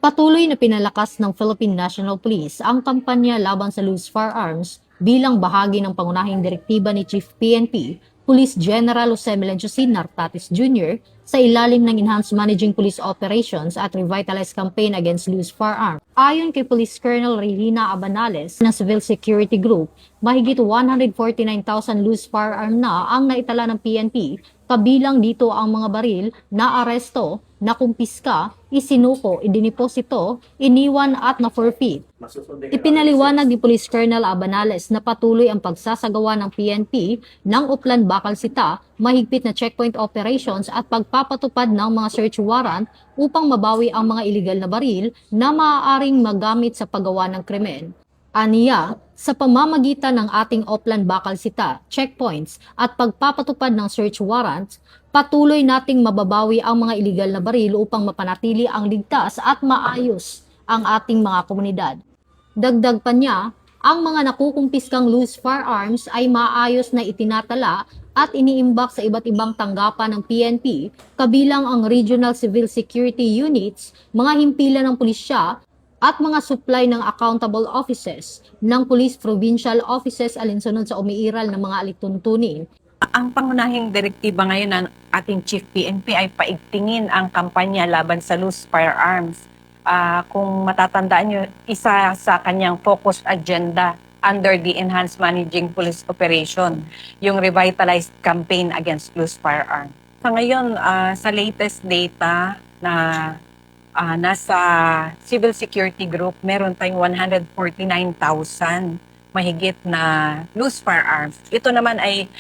Patuloy na pinalakas ng Philippine National Police ang kampanya laban sa loose firearms bilang bahagi ng pangunahing direktiba ni Chief PNP, Police General Jose Melencio Nartatis Jr. sa ilalim ng Enhanced Managing Police Operations at Revitalized Campaign Against Loose Firearms. Ayon kay Police Colonel Regina Abanales ng Civil Security Group, mahigit 149,000 loose firearm na ang naitala ng PNP, kabilang dito ang mga baril na aresto, nakumpiska, isinuko, idiniposito, iniwan at na-forfeit. Ipinaliwanag ni Police Colonel Abanales na patuloy ang pagsasagawa ng PNP ng Uplan Bakal Sita, mahigpit na checkpoint operations at pagpapatupad ng mga search warrant upang mabawi ang mga iligal na baril na maaaring magamit sa paggawa ng krimen. Aniya, sa pamamagitan ng ating Uplan Bakal Sita, checkpoints at pagpapatupad ng search warrants, patuloy nating mababawi ang mga iligal na baril upang mapanatili ang ligtas at maayos ang ating mga komunidad. Dagdag pa niya, ang mga nakukumpiskang loose firearms ay maayos na itinatala at iniimbak sa iba't ibang tanggapan ng PNP, kabilang ang Regional Civil Security Units, mga himpilan ng pulisya, at mga supply ng accountable offices ng Police Provincial Offices alinsunod sa umiiral ng mga alituntunin. Ang pangunahing direktiba ngayon ng ating Chief PNP ay paigtingin ang kampanya laban sa loose firearms. Kung matatandaan nyo, isa sa kanyang focused agenda under the Enhanced Managing Police Operation, yung Revitalized Campaign Against Loose Firearms. Sa ngayon, sa latest data na nasa Civil Security Group, meron tayong 149,000 mahigit na loose firearms. Ito naman ay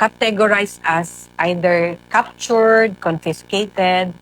categorized as either captured, confiscated,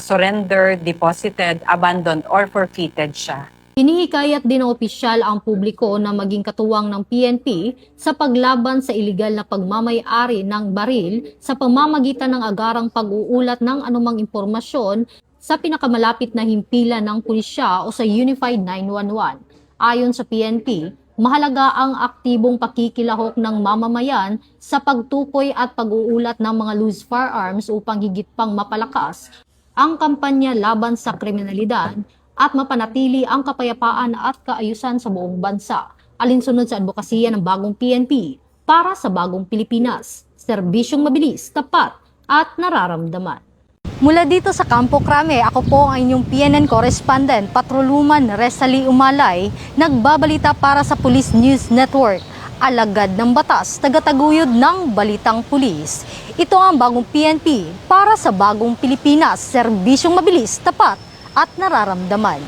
surrendered, deposited, abandoned, or forfeited siya. Hinihikayat din ng opisyal ang publiko na maging katuwang ng PNP sa paglaban sa iligal na pagmamay-ari ng baril sa pamamagitan ng agarang pag-uulat ng anumang impormasyon sa pinakamalapit na himpilan ng pulisya o sa Unified 911. Ayon sa PNP, mahalaga ang aktibong pakikilahok ng mamamayan sa pagtukoy at pag-uulat ng mga loose firearms upang higit pang mapalakas ang kampanya laban sa kriminalidad at mapanatili ang kapayapaan at kaayusan sa buong bansa. Alinsunod sa advokasya ng bagong PNP para sa bagong Pilipinas, serbisyong mabilis, tapat at nararamdaman. Mula dito sa Campo Crame, ako po ang inyong PNN correspondent, Patroluman Resali Umalay, nagbabalita para sa Police News Network. Alagad ng batas, tagataguyod ng balitang pulis. Ito ang bagong PNP para sa bagong Pilipinas, serbisyong mabilis, tapat at nararamdaman.